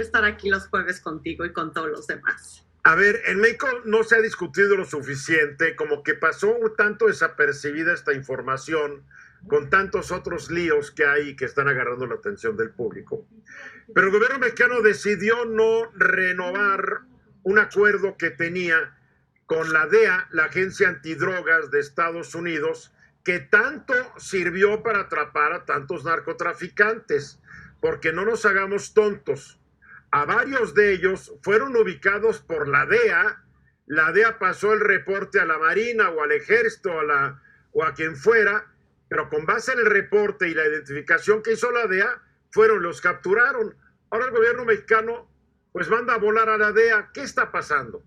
de estar aquí los jueves contigo y con todos los demás. A ver, en México no se ha discutido lo suficiente, como que pasó tanto desapercibida esta información con tantos otros líos que hay que están agarrando la atención del público. Pero el gobierno mexicano decidió no renovar un acuerdo que tenía con la DEA, la Agencia Antidrogas de Estados Unidos, que tanto sirvió para atrapar a tantos narcotraficantes, porque no nos hagamos tontos. A varios de ellos fueron ubicados por la DEA pasó el reporte a la Marina o al Ejército o a quien fuera, pero con base en el reporte y la identificación que hizo la DEA, los capturaron. Ahora el gobierno mexicano pues manda a volar a la DEA. ¿Qué está pasando?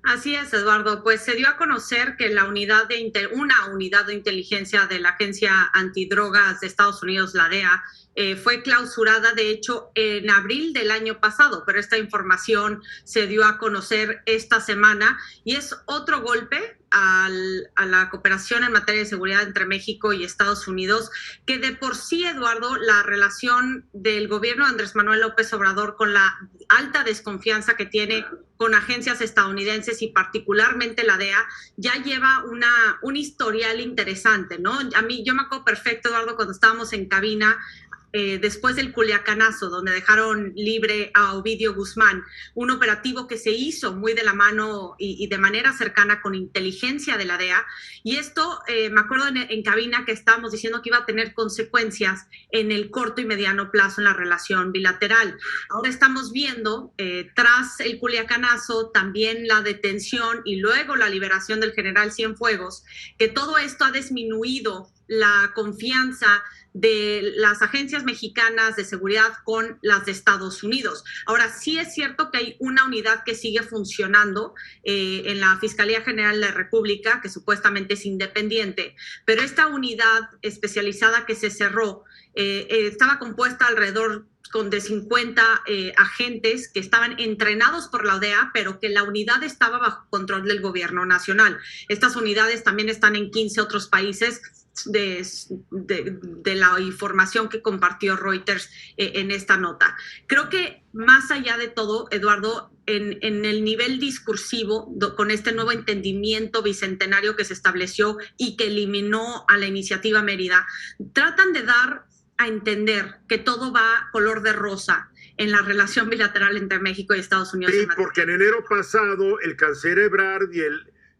Así es, Eduardo. Pues se dio a conocer que una unidad de inteligencia de la Agencia Antidrogas de Estados Unidos, la DEA, fue clausurada, de hecho, en abril del año pasado, pero esta información se dio a conocer esta semana y es otro golpe a la cooperación en materia de seguridad entre México y Estados Unidos, que de por sí, Eduardo, la relación del gobierno de Andrés Manuel López Obrador con la alta desconfianza que tiene con agencias estadounidenses y particularmente la DEA, ya lleva un historial interesante, ¿no? Yo me acuerdo perfecto, Eduardo, cuando estábamos en cabina, después del Culiacanazo, donde dejaron libre a Ovidio Guzmán, un operativo que se hizo muy de la mano y de manera cercana con inteligencia de la DEA, y esto, me acuerdo en cabina que estábamos diciendo que iba a tener consecuencias en el corto y mediano plazo en la relación bilateral. Ahora estamos viendo, tras el Culiacanazo, también la detención y luego la liberación del general Cienfuegos, que todo esto ha disminuido la confianza de las agencias mexicanas de seguridad con las de Estados Unidos. Ahora, sí es cierto que hay una unidad que sigue funcionando en la Fiscalía General de la República, que supuestamente es independiente, pero esta unidad especializada que se cerró estaba compuesta alrededor de 50 agentes que estaban entrenados por la DEA, pero que la unidad estaba bajo control del gobierno nacional. Estas unidades también están en 15 otros países de la información que compartió Reuters en esta nota. Creo que más allá de todo, Eduardo, en el nivel discursivo, con este nuevo entendimiento bicentenario que se estableció y que eliminó a la iniciativa Mérida, tratan de dar a entender que todo va color de rosa en la relación bilateral entre México y Estados Unidos. Sí, porque en enero pasado el canciller Ebrard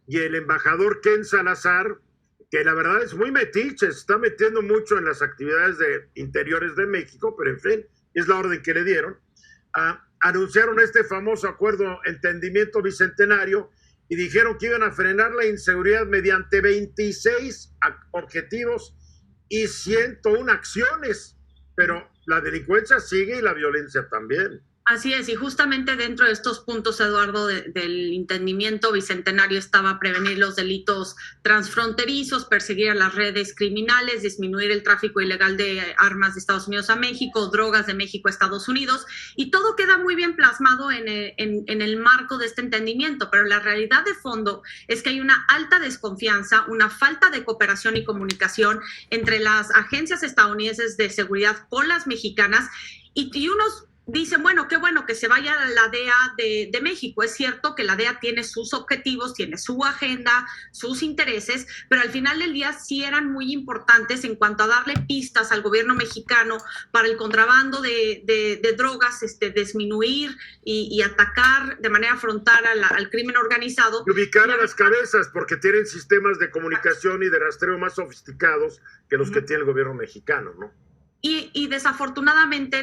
y el embajador Ken Salazar, que la verdad es muy metiche, se está metiendo mucho en las actividades interiores de México, pero en fin, es la orden que le dieron, anunciaron este famoso acuerdo entendimiento bicentenario y dijeron que iban a frenar la inseguridad mediante 26 objetivos y 101 acciones, pero la delincuencia sigue y la violencia también. Así es, y justamente dentro de estos puntos, Eduardo, del entendimiento bicentenario estaba prevenir los delitos transfronterizos, perseguir a las redes criminales, disminuir el tráfico ilegal de armas de Estados Unidos a México, drogas de México a Estados Unidos, y todo queda muy bien plasmado en el marco de este entendimiento, pero la realidad de fondo es que hay una alta desconfianza, una falta de cooperación y comunicación entre las agencias estadounidenses de seguridad con las mexicanas, y unos dicen, bueno que se vaya la DEA de México. Es cierto que la DEA tiene sus objetivos, tiene su agenda, sus intereses, pero al final del día sí eran muy importantes en cuanto a darle pistas al gobierno mexicano para el contrabando de drogas, disminuir y atacar de manera frontal al crimen organizado. Y ubicar a las cabezas, porque tienen sistemas de comunicación y de rastreo más sofisticados que los que tiene el gobierno mexicano, ¿no? Y desafortunadamente,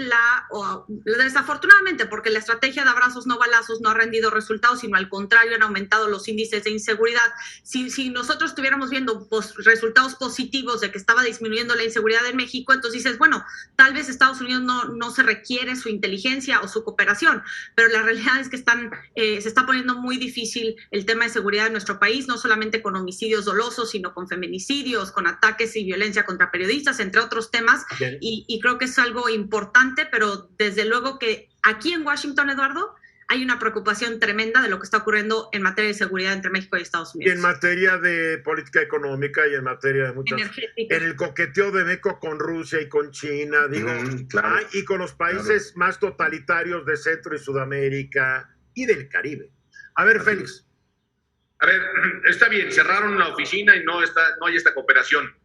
porque la estrategia de abrazos no balazos no ha rendido resultados, sino al contrario han aumentado los índices de inseguridad. Si nosotros estuviéramos viendo resultados positivos de que estaba disminuyendo la inseguridad en México, entonces dices, bueno, tal vez Estados Unidos no se requiere su inteligencia o su cooperación, pero la realidad es que se está poniendo muy difícil el tema de seguridad en nuestro país, no solamente con homicidios dolosos, sino con feminicidios, con ataques y violencia contra periodistas, entre otros temas. Y creo que es algo importante, pero desde luego que aquí en Washington, Eduardo, hay una preocupación tremenda de lo que está ocurriendo en materia de seguridad entre México y Estados Y Unidos. en materia de política económica y en materia de muchas... Energética. En el coqueteo de México con Rusia y con China, digo, claro, y con los países más totalitarios de Centro y Sudamérica y del Caribe. A ver, Félix. A ver, está bien, cerraron la oficina y no hay esta cooperación.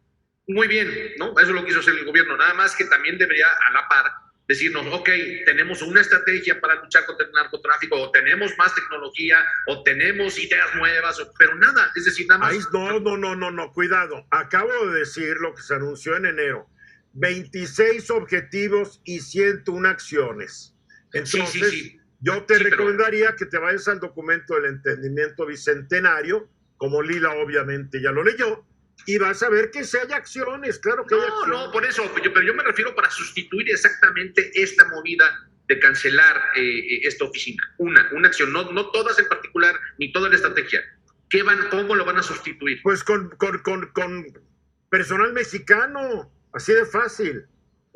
Muy bien, ¿no? Eso es lo que quiso hacer el gobierno. Nada más que también debería, a la par, decirnos, ok, tenemos una estrategia para luchar contra el narcotráfico, o tenemos más tecnología, o tenemos ideas nuevas, pero nada, es decir, nada más. Ay, no, cuidado. Acabo de decir lo que se anunció en enero. 26 objetivos y 101 acciones. Entonces, sí. Yo te recomendaría que te vayas al documento del entendimiento bicentenario, como Lila obviamente ya lo leyó, y vas a ver que sí hay acciones, claro que hay acciones. No, por eso, pero yo me refiero para sustituir exactamente esta movida de cancelar esta oficina. Una acción, no todas en particular, ni toda la estrategia. ¿Cómo lo van a sustituir? Pues con personal mexicano, así de fácil.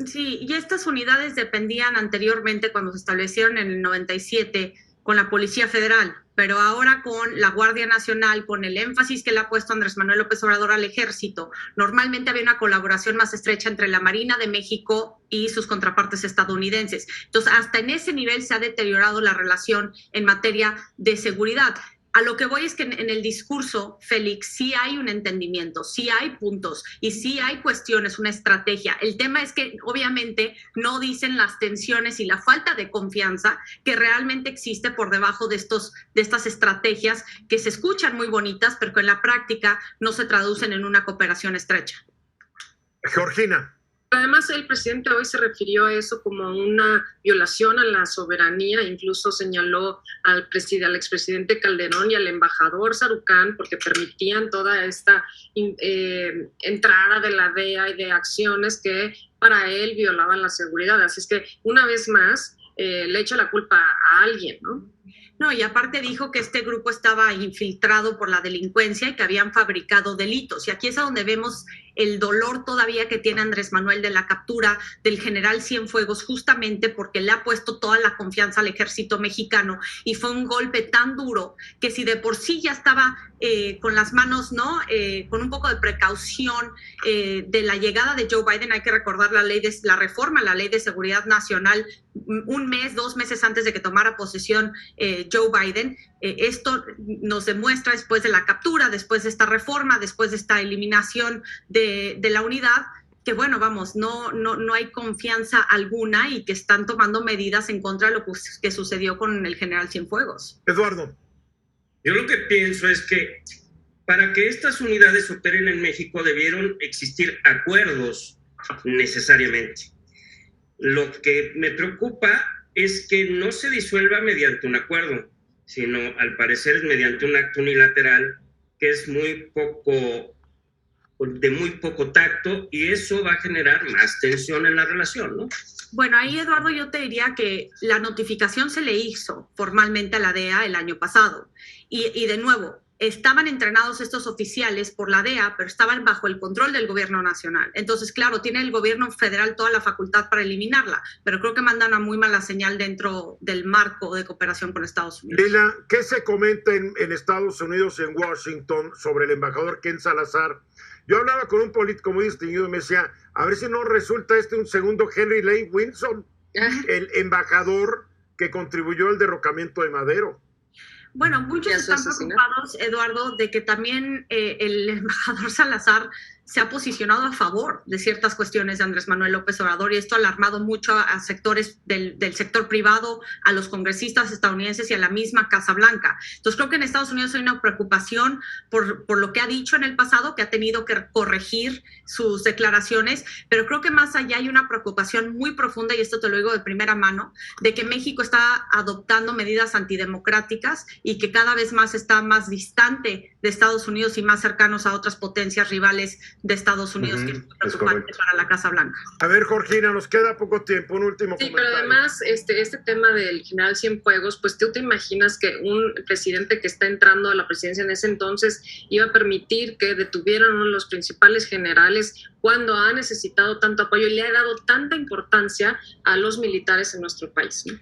Sí, y estas unidades dependían anteriormente, cuando se establecieron en el 97, con la Policía Federal, pero ahora con la Guardia Nacional, con el énfasis que le ha puesto Andrés Manuel López Obrador al Ejército, normalmente había una colaboración más estrecha entre la Marina de México y sus contrapartes estadounidenses. Entonces, hasta en ese nivel se ha deteriorado la relación en materia de seguridad. A lo que voy es que en el discurso, Félix, sí hay un entendimiento, sí hay puntos y sí hay cuestiones, una estrategia. El tema es que obviamente no dicen las tensiones y la falta de confianza que realmente existe por debajo de estas estrategias que se escuchan muy bonitas, pero que en la práctica no se traducen en una cooperación estrecha. Georgina. Además, el presidente hoy se refirió a eso como una violación a la soberanía, incluso señaló al expresidente Calderón y al embajador Sarucán porque permitían toda esta entrada de la DEA y de acciones que para él violaban la seguridad. Así es que, una vez más, le echa la culpa a alguien, ¿no? No, y aparte dijo que este grupo estaba infiltrado por la delincuencia y que habían fabricado delitos. Y aquí es a donde vemos el dolor todavía que tiene Andrés Manuel de la captura del general Cienfuegos, justamente porque le ha puesto toda la confianza al ejército mexicano y fue un golpe tan duro que si de por sí ya estaba con las manos, ¿no? Con un poco de precaución de la llegada de Joe Biden, hay que recordar la reforma a la Ley de Seguridad Nacional 2 meses antes de que tomara posesión Joe Biden. Esto nos demuestra después de la captura, después de esta reforma, después de esta eliminación de la unidad, que bueno, vamos, no hay confianza alguna y que están tomando medidas en contra de lo que sucedió con el general Cienfuegos. Eduardo. Yo lo que pienso es que para que estas unidades operen en México debieron existir acuerdos necesariamente. Lo que me preocupa es que no se disuelva mediante un acuerdo, sino al parecer es mediante un acto unilateral que es de muy poco tacto, y eso va a generar más tensión en la relación, ¿no? Bueno, ahí, Eduardo, yo te diría que la notificación se le hizo formalmente a la DEA el año pasado. Y de nuevo, estaban entrenados estos oficiales por la DEA, pero estaban bajo el control del gobierno nacional. Entonces, claro, tiene el gobierno federal toda la facultad para eliminarla, pero creo que mandan una muy mala señal dentro del marco de cooperación con Estados Unidos. Lila, ¿qué se comenta en Estados Unidos y en Washington sobre el embajador Ken Salazar? Yo hablaba con un político muy distinguido y me decía, a ver si no resulta un segundo Henry Lane Wilson, el embajador que contribuyó al derrocamiento de Madero. Bueno, muchos están preocupados, Eduardo, de que también el embajador Salazar se ha posicionado a favor de ciertas cuestiones de Andrés Manuel López Obrador, y esto ha alarmado mucho a sectores del sector privado, a los congresistas estadounidenses y a la misma Casa Blanca. Entonces creo que en Estados Unidos hay una preocupación por lo que ha dicho en el pasado, que ha tenido que corregir sus declaraciones, pero creo que más allá hay una preocupación muy profunda, y esto te lo digo de primera mano, de que México está adoptando medidas antidemocráticas y que cada vez más está más distante de Estados Unidos y más cercanos a otras potencias rivales de Estados Unidos, que es muy preocupante para la Casa Blanca. A ver, Georgina, nos queda poco tiempo, un último comentario. Pero además, este tema del general Cienfuegos, pues tú te imaginas que un presidente que está entrando a la presidencia en ese entonces iba a permitir que detuvieran a uno de los principales generales cuando ha necesitado tanto apoyo y le ha dado tanta importancia a los militares en nuestro país, ¿no?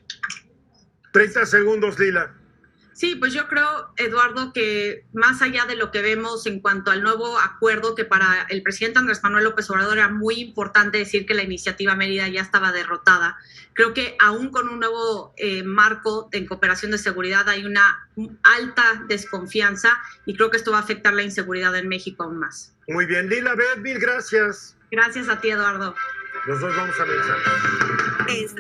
30 segundos, Lila. Sí, pues yo creo, Eduardo, que más allá de lo que vemos en cuanto al nuevo acuerdo, que para el presidente Andrés Manuel López Obrador era muy importante decir que la iniciativa Mérida ya estaba derrotada, creo que aún con un nuevo marco en cooperación de seguridad hay una alta desconfianza y creo que esto va a afectar la inseguridad en México aún más. Muy bien, Lila Beth, mil gracias. Gracias a ti, Eduardo. Nosotros vamos a mensajes.